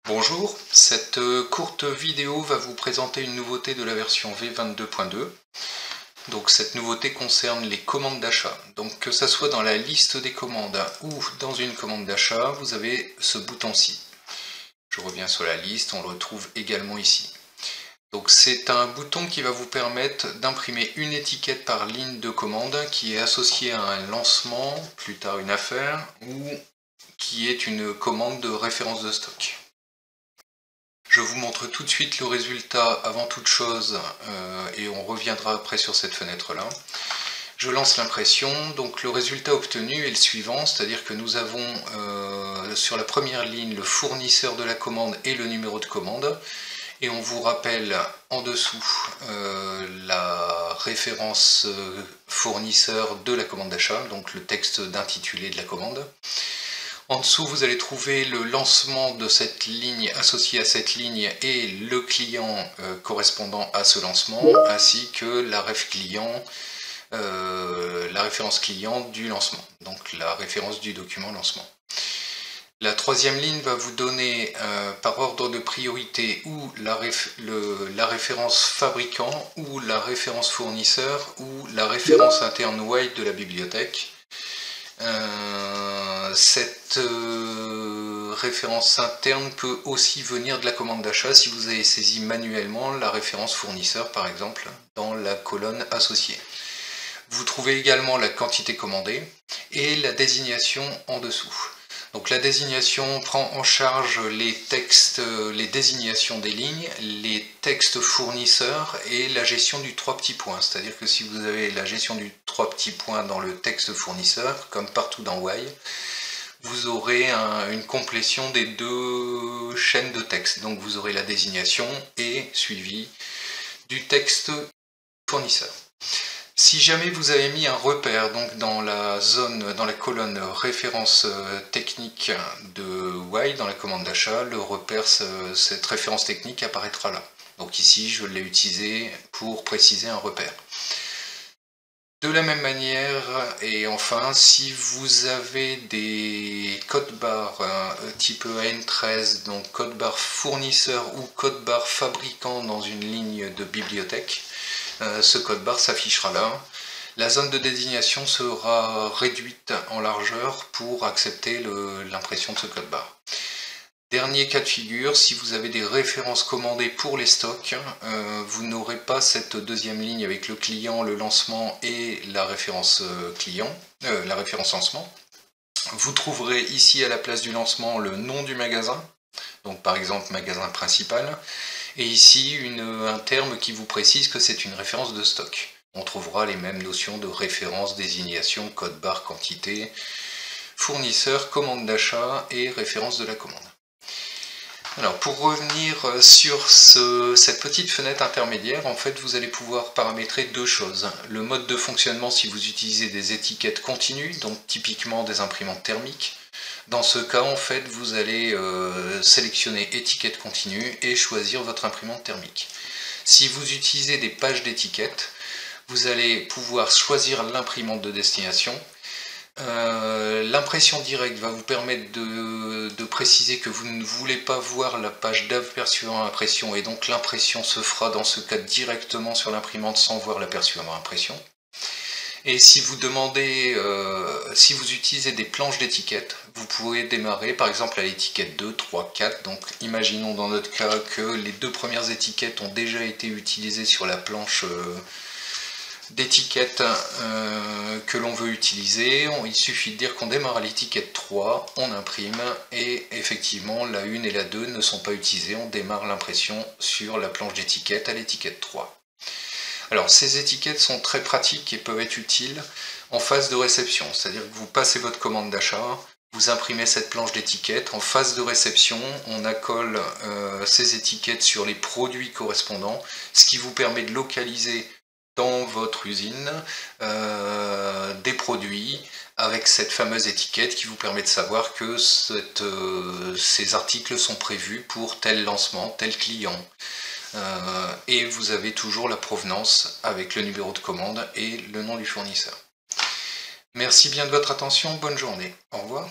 Bonjour, cette courte vidéo va vous présenter une nouveauté de la version V22.2. Donc cette nouveauté concerne les commandes d'achat. Donc que ça soit dans la liste des commandes ou dans une commande d'achat, vous avez ce bouton-ci. Je reviens sur la liste, on le retrouve également ici. Donc c'est un bouton qui va vous permettre d'imprimer une étiquette par ligne de commande qui est associée à un lancement, plus tard une affaire, ou qui est une commande de référence de stock. Je vous montre tout de suite le résultat avant toute chose et on reviendra après sur cette fenêtre-là. Je lance l'impression, donc le résultat obtenu est le suivant, c'est-à-dire que nous avons sur la première ligne le fournisseur de la commande et le numéro de commande. Et on vous rappelle en dessous la référence fournisseur de la commande d'achat, donc le texte d'intitulé de la commande. En dessous, vous allez trouver le lancement de cette ligne associé à cette ligne et le client correspondant à ce lancement, ainsi que la référence client du lancement, donc la référence du document lancement. La troisième ligne va vous donner par ordre de priorité ou la référence fabricant, ou la référence fournisseur, ou la référence interne white de la bibliothèque. Cette référence interne peut aussi venir de la commande d'achat si vous avez saisi manuellement la référence fournisseur par exemple dans la colonne associée. Vous trouvez également la quantité commandée et la désignation en dessous. Donc la désignation prend en charge les textes, les désignations des lignes, les textes fournisseurs et la gestion du 3 petits points. C'est-à-dire que si vous avez la gestion du 3 petits points dans le texte fournisseur, comme partout dans Why, vous aurez une complétion des deux chaînes de texte. Donc vous aurez la désignation et suivi du texte fournisseur. Si jamais vous avez mis un repère donc dans la colonne référence technique de Why, dans la commande d'achat, le repère, cette référence technique apparaîtra là. Donc ici, je l'ai utilisé pour préciser un repère. De la même manière, et enfin, si vous avez des codes barres type EN13, donc code barre fournisseur ou code barre fabricant dans une ligne de bibliothèque, ce code barre s'affichera là. La zone de désignation sera réduite en largeur pour accepter l'impression de ce code barre. Dernier cas de figure, si vous avez des références commandées pour les stocks, vous n'aurez pas cette deuxième ligne avec le client, le lancement et la référence la référence lancement. Vous trouverez ici à la place du lancement le nom du magasin, donc par exemple magasin principal, et ici un terme qui vous précise que c'est une référence de stock. On trouvera les mêmes notions de référence, désignation, code barre, quantité, fournisseur, commande d'achat et référence de la commande. Alors pour revenir sur cette petite fenêtre intermédiaire, en fait vous allez pouvoir paramétrer deux choses. Le mode de fonctionnement si vous utilisez des étiquettes continues, donc typiquement des imprimantes thermiques. Dans ce cas, en fait, vous allez sélectionner étiquette continue et choisir votre imprimante thermique. Si vous utilisez des pages d'étiquettes, vous allez pouvoir choisir l'imprimante de destination. L'impression directe va vous permettre de préciser que vous ne voulez pas voir la page d'aperçu avant impression et donc l'impression se fera dans ce cas directement sur l'imprimante sans voir l'aperçu avant impression. Et si vous demandez, si vous utilisez des planches d'étiquettes, vous pouvez démarrer par exemple à l'étiquette 2, 3, 4. Donc imaginons dans notre cas que les deux premières étiquettes ont déjà été utilisées sur la planche d'étiquette que l'on veut utiliser. Il suffit de dire qu'on démarre à l'étiquette 3, on imprime et effectivement la 1 et la 2 ne sont pas utilisées, on démarre l'impression sur la planche d'étiquette à l'étiquette 3. Alors ces étiquettes sont très pratiques et peuvent être utiles en phase de réception, c'est-à-dire que vous passez votre commande d'achat, vous imprimez cette planche d'étiquette, en phase de réception on accole ces étiquettes sur les produits correspondants, ce qui vous permet de localiser dans votre usine des produits avec cette fameuse étiquette qui vous permet de savoir que ces articles sont prévus pour tel lancement, tel client. Et vous avez toujours la provenance avec le numéro de commande et le nom du fournisseur. Merci bien de votre attention, bonne journée, au revoir.